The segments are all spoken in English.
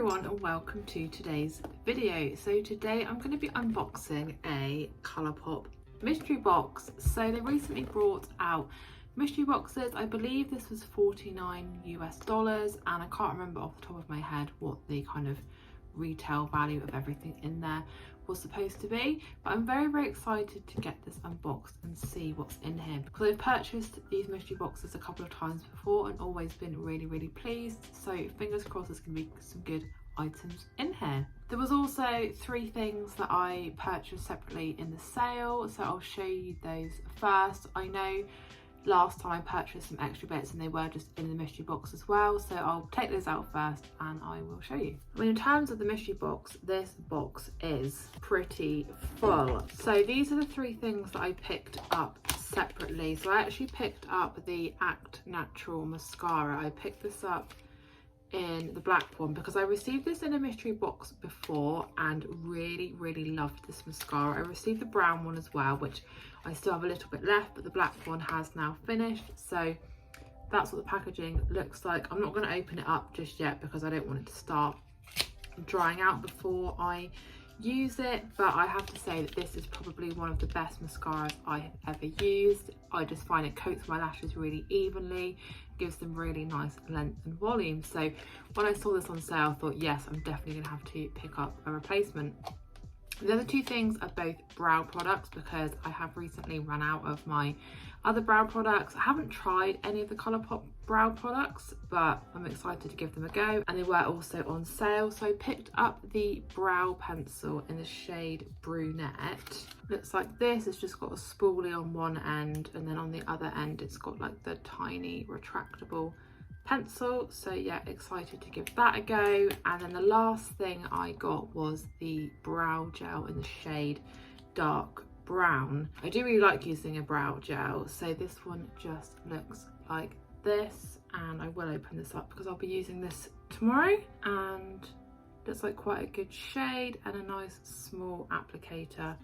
everyone and welcome to today's video. So today I'm going to be unboxing a Colourpop mystery box. So they recently brought out mystery boxes. I believe this was $49 US, and I can't remember off the top of my head what the kind of retail value of everything in there was supposed to be, but I'm very excited to get this unboxed and see what's in here, because I've purchased these mystery boxes a couple of times before and always been really pleased. So fingers crossed there's going to be some good items in here. There was also 3 things that I purchased separately in the sale, so I'll show you those first. I know last time I purchased some extra bits and they were just in the mystery box as well, so I'll take those out first and I will show you. I mean, in terms of the mystery box, this box is pretty full. So these are the 3 things that I picked up separately. So I actually picked up the Act Natural mascara. I picked this up in the black one because I received this in a mystery box before and really loved this mascara. I received the brown one as well, which I still have a little bit left, but the black one has now finished. So that's what the packaging looks like. I'm not going to open it up just yet because I don't want it to start drying out before I use it, but I have to say that this is probably one of the best mascaras I have ever used. I just find it coats my lashes really evenly, gives them really nice length and volume. So when I saw this on sale, I thought, yes, I'm definitely gonna have to pick up a replacement. The other 2 things are both brow products because I have recently run out of my other brow products. I haven't tried any of the Colourpop brow products, but I'm excited to give them a go, and they were also on sale. So I picked up the brow pencil in the shade Brunette. Looks like this. It's just got a spoolie on one end, and then on the other end it's got like the tiny retractable pencil. So yeah, excited to give that a go. And then the last thing I got was the brow gel in the shade Dark Brown. I do really like using a brow gel, so this one just looks like this, and I will open this up because I'll be using this tomorrow, and looks like quite a good shade and a nice small applicator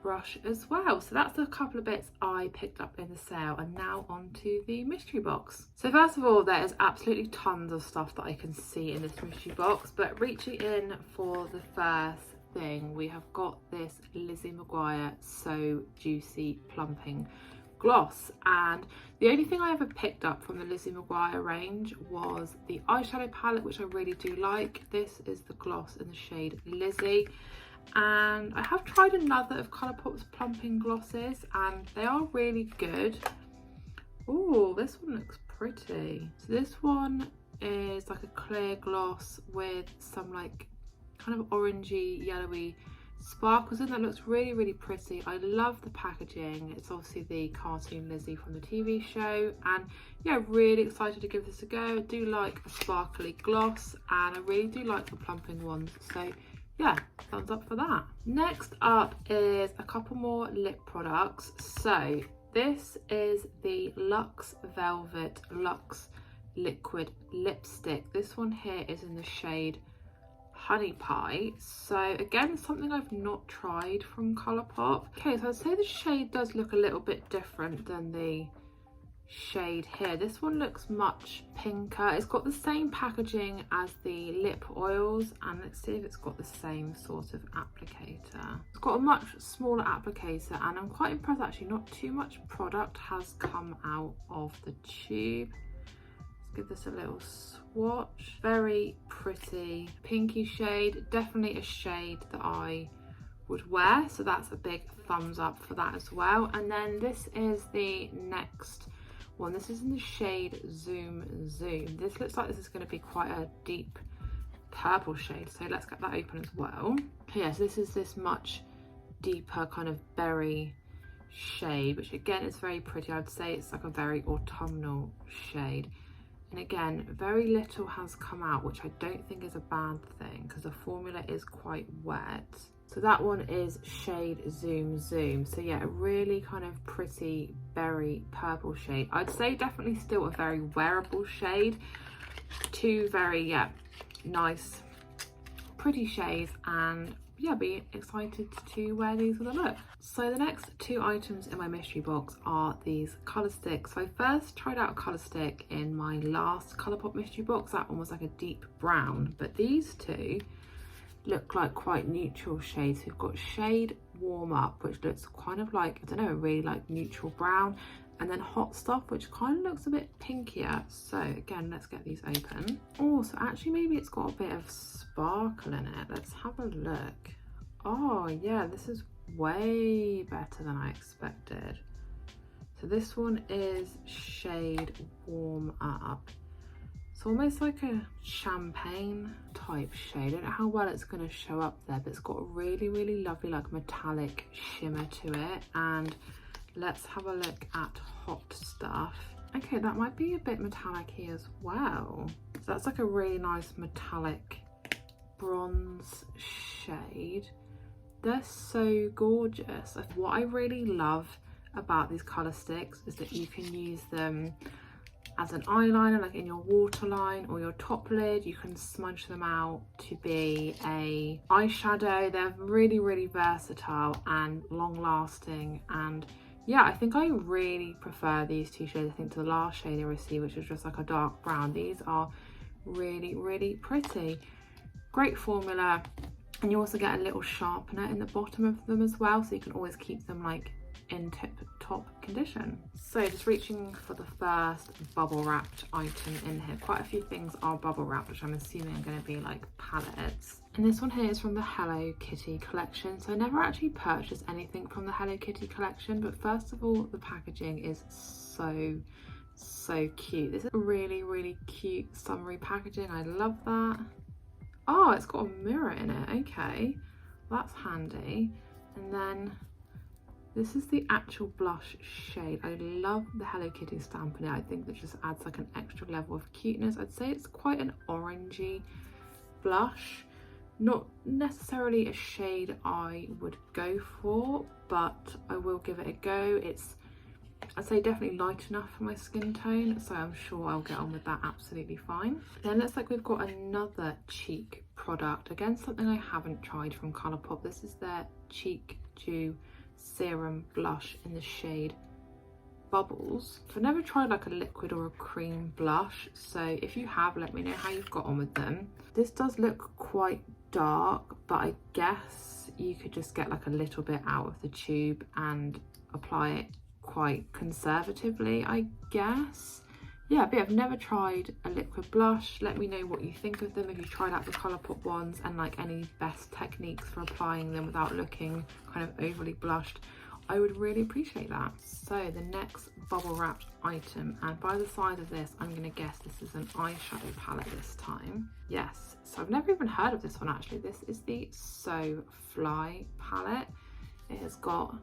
brush as well. So that's a couple of bits I picked up in the sale, and now on to the mystery box. So first of all, there is absolutely tons of stuff that I can see in this mystery box, but reaching in for the first thing, we have got this Lizzie McGuire So Juicy Plumping Gloss, and the only thing I ever picked up from the Lizzie McGuire range was the eyeshadow palette, which I really do like. This is the gloss in the shade Lizzie, and I have tried another of Colourpop's plumping glosses and they are really good. Oh, this one looks pretty. So this one is like a clear gloss with some like kind of orangey yellowy sparkles in. That looks really pretty. I love the packaging. It's obviously the cartoon Lizzie from the TV show, and yeah, really excited to give this a go. I do like a sparkly gloss and I really do like the plumping ones, so yeah, thumbs up for that. Next up is a couple more lip products. So this is the Luxe Velvet Luxe Liquid Lipstick. This one here is in the shade Honey Pie. So again, something I've not tried from Colourpop. Okay, so I'd say the shade does look a little bit different than the shade here. This one looks much pinker. It's got the same packaging as the lip oils, and let's see if it's got the same sort of applicator. It's got a much smaller applicator, and I'm quite impressed actually, not too much product has come out of the tube. Give this a little swatch. Very pretty pinky shade, definitely a shade that I would wear, so that's a big thumbs up for that as well. And then this is the next one. This is in the shade Zoom Zoom. This looks like this is going to be quite a deep purple shade, so let's get that open as well. Yeah, so this is this much deeper kind of berry shade, which again is very pretty. I'd say it's like a very autumnal shade. And again, very little has come out, which I don't think is a bad thing because the formula is quite wet. So that one is shade Zoom Zoom. So yeah, a really kind of pretty berry purple shade. I'd say definitely still a very wearable shade. 2 very, yeah, nice, pretty shades, and yeah, be excited to wear these with a look. So the next two items in my mystery box are these colour sticks. So I first tried out a colour stick in my last Colourpop mystery box. That one was like a deep brown, but these two look like quite neutral shades. We've got shade Warm Up, which looks kind of like, I don't know, a really like neutral brown, and then Hot Stuff, which kind of looks a bit pinkier. So again, let's get these open. Oh, so actually maybe it's got a bit of sparkle in it. Let's have a look. Oh yeah, this is way better than I expected. So this one is shade Warm Up. It's almost like a champagne type shade. I don't know how well it's going to show up there, but it's got a really, really lovely like metallic shimmer to it. And let's have a look at Hot Stuff. Okay, that might be a bit metallic-y as well. So that's like a really nice metallic bronze shade. They're so gorgeous. What I really love about these colour sticks is that you can use them as an eyeliner, like in your waterline or your top lid. You can smudge them out to be a eyeshadow. They're really, really versatile and long lasting. And yeah, I think I really prefer these two shades, I think, to the last shade I received, which was just like a dark brown. These are really, really pretty. Great formula. And you also get a little sharpener in the bottom of them as well, so you can always keep them like in tip-top condition. So just reaching for the first bubble wrapped item in here. Quite a few things are bubble wrapped, which I'm assuming are going to be like palettes. And this one here is from the Hello Kitty collection. So I never actually purchased anything from the Hello Kitty collection, but first of all, the packaging is so cute. This is really, really cute summery packaging. I love that. Oh, it's got a mirror in it. Okay, that's handy. And then this is the actual blush shade. I love the Hello Kitty stamp in it. I think that just adds like an extra level of cuteness. I'd say it's quite an orangey blush. Not necessarily a shade I would go for, but I will give it a go. It's, I'd say, definitely light enough for my skin tone, so I'm sure I'll get on with that absolutely fine. Then looks like we've got another cheek product. Again, something I haven't tried from Colourpop. This is their Cheek Dew Serum Blush in the shade Bubbles. So I've never tried like a liquid or a cream blush, so if you have, let me know how you've got on with them. This does look quite dark, but I guess you could just get like a little bit out of the tube and apply it quite conservatively, I guess. Yeah, but I've never tried a liquid blush. Let me know what you think of them, if you tried out the Colourpop ones, and like any best techniques for applying them without looking kind of overly blushed. I would really appreciate that. So the next bubble wrapped item, and by the size of this, I'm gonna guess this is an eyeshadow palette this time. Yes, so I've never even heard of this one actually. This is the So Fly palette. It has got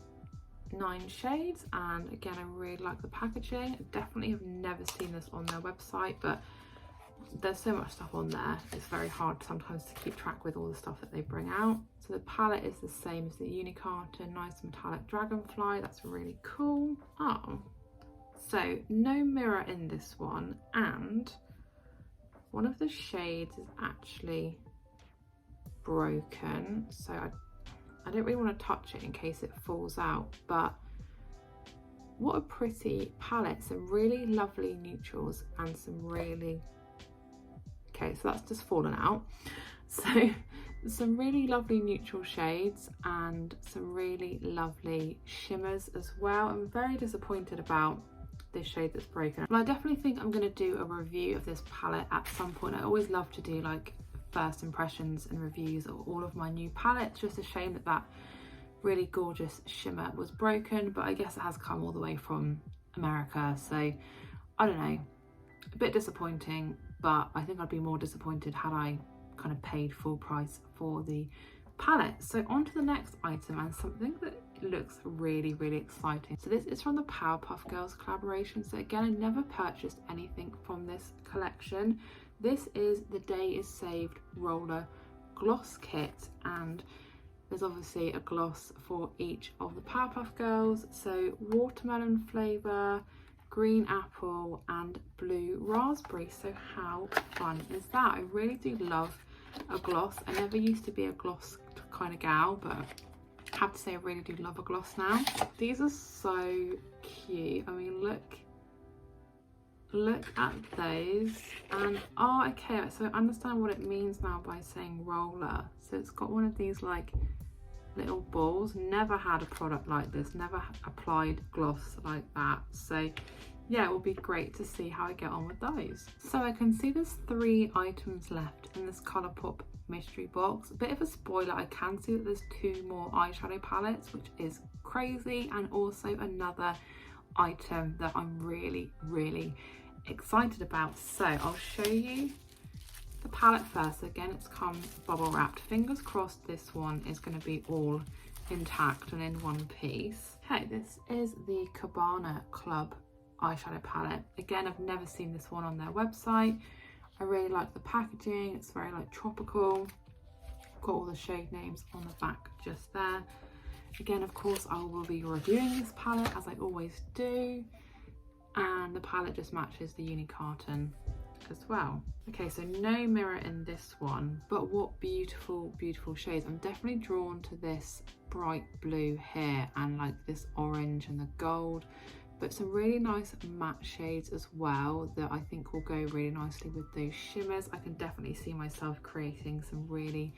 9 shades, and again, I really like the packaging. Definitely have never seen this on their website, but there's so much stuff on there, it's very hard sometimes to keep track with all the stuff that they bring out. So the palette is the same as the Unicarton, nice metallic dragonfly. That's really cool. Oh, so no mirror in this one, and one of the shades is actually broken, so I don't really want to touch it in case it falls out, but what a pretty palette. Some really lovely neutrals and some really, okay, so that's just fallen out. So some really lovely neutral shades and some really lovely shimmers as well. I'm very disappointed about this shade that's broken, but I definitely think I'm going to do a review of this palette at some point. I always love to do like first impressions and reviews of all of my new palettes. Just a shame that that really gorgeous shimmer was broken, but I guess it has come all the way from America, so I don't know, a bit disappointing, but I think I'd be more disappointed had I kind of paid full price for the palette. So on to the next item, and something that looks really, really exciting. So this is from the Powerpuff Girls collaboration. So again, I never purchased anything from this collection. This is the Day Is Saved Roller Gloss Kit, and there's obviously a gloss for each of the Powerpuff Girls. So watermelon flavour, green apple and blue raspberry. So how fun is that? I really do love a gloss. I never used to be a gloss kind of gal, but I have to say I really do love a gloss now. These are so cute. I mean, look at those. And oh, okay, so I understand what it means now by saying roller. So it's got one of these like little balls. Never had a product like this, never applied gloss like that. So yeah, it will be great to see how I get on with those. So I can see there's 3 items left in this Colourpop mystery box. A bit of a spoiler, I can see that there's 2 more eyeshadow palettes, which is crazy, and also another item that I'm really excited about. So I'll show you the palette first. Again, it's come bubble wrapped. Fingers crossed this one is going to be all intact and in one piece. Okay, this is the Cabana Club eyeshadow palette. Again, I've never seen this one on their website. I really like the packaging. It's very like tropical. Got all the shade names on the back just there. Again, of course, I will be reviewing this palette as I always do, and the palette just matches the uni carton as well. Okay, so no mirror in this one, but what beautiful shades. I'm definitely drawn to this bright blue here and like this orange and the gold, but some really nice matte shades as well that I think will go really nicely with those shimmers. I can definitely see myself creating some really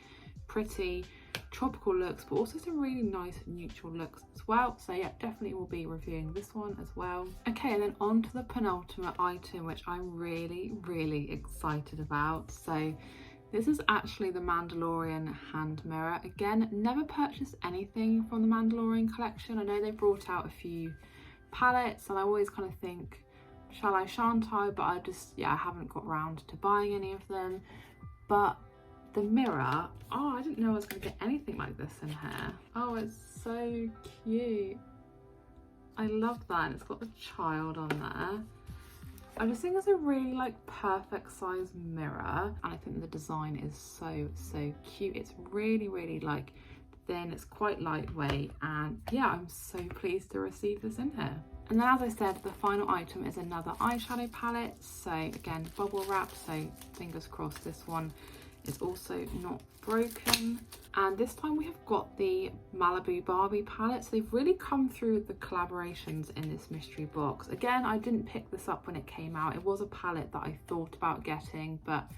pretty tropical looks, but also some really nice neutral looks as well. So yeah, definitely will be reviewing this one as well. Okay, and then on to the penultimate item, which I'm really excited about. So this is actually the Mandalorian hand mirror. Again, never purchased anything from the Mandalorian collection. I know they brought out a few palettes and I always kind of think, shall I, shan't I? But I haven't got around to buying any of them. But the mirror, oh, I didn't know I was going to get anything like this in here. Oh, it's so cute. I love that. And it's got the child on there. I just think it's a really like perfect size mirror, and I think the design is so cute. It's really like thin, it's quite lightweight, and yeah, I'm so pleased to receive this in here. And then, as I said, the final item is another eyeshadow palette. So again, bubble wrap, so fingers crossed this one is also not broken. And this time we have got the Malibu Barbie palette. So they've really come through with the collaborations in this mystery box. Again, I didn't pick this up when it came out. It was a palette that I thought about getting, but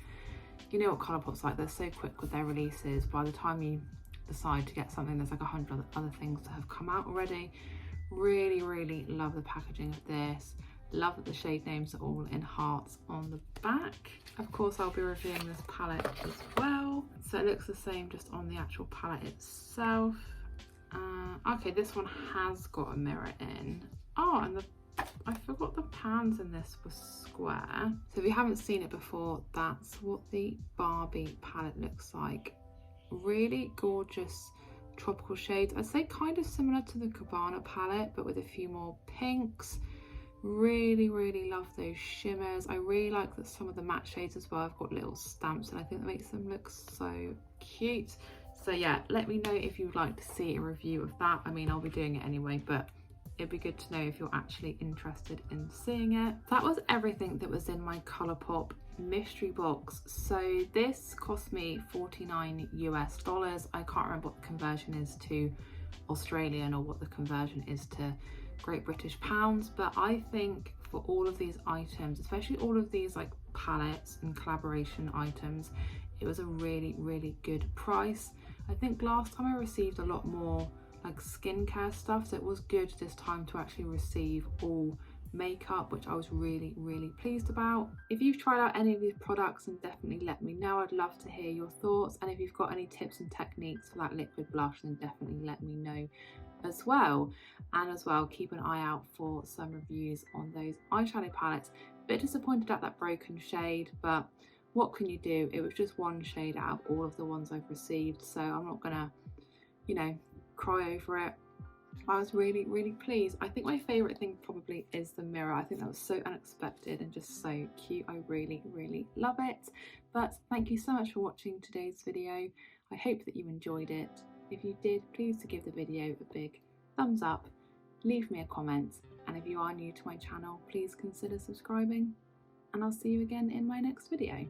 you know what Colourpop's like, they're so quick with their releases. By the time you decide to get something, there's like 100 other things that have come out already. Really love the packaging of this. Love that the shade names are all in hearts on the back. Of course, I'll be reviewing this palette as well. So it looks the same just on the actual palette itself. Okay, this one has got a mirror in. Oh, and I forgot the pans in this were square. So if you haven't seen it before, that's what the Barbie palette looks like. Really gorgeous tropical shades. I'd say kind of similar to the Cabana palette, but with a few more pinks. Really love those shimmers. I really like that some of the matte shades as well have got little stamps, and I think that makes them look so cute. So yeah, let me know if you'd like to see a review of that. I mean, I'll be doing it anyway, but it'd be good to know if you're actually interested in seeing it. That was everything that was in my Colourpop mystery box. So this cost me $49 US. I can't remember what the conversion is to Australian or what the conversion is to Great British pounds, but I think for all of these items, especially all of these like palettes and collaboration items, it was a really good price. I think last time I received a lot more like skincare stuff, so it was good this time to actually receive all makeup, which I was really pleased about. If you've tried out any of these products, then definitely let me know. I'd love to hear your thoughts, and if you've got any tips and techniques for that liquid blush, then definitely let me know as well. And as well, keep an eye out for some reviews on those eyeshadow palettes. A bit disappointed at that broken shade, but what can you do? It was just one shade out of all of the ones I've received, so I'm not gonna, you know, cry over it. I was really pleased. I think my favorite thing probably is the mirror. I think that was so unexpected and just so cute. I really love it. But thank you so much for watching today's video. I hope that you enjoyed it. If you did, please to give the video a big thumbs up, leave me a comment, and if you are new to my channel, please consider subscribing, and I'll see you again in my next video.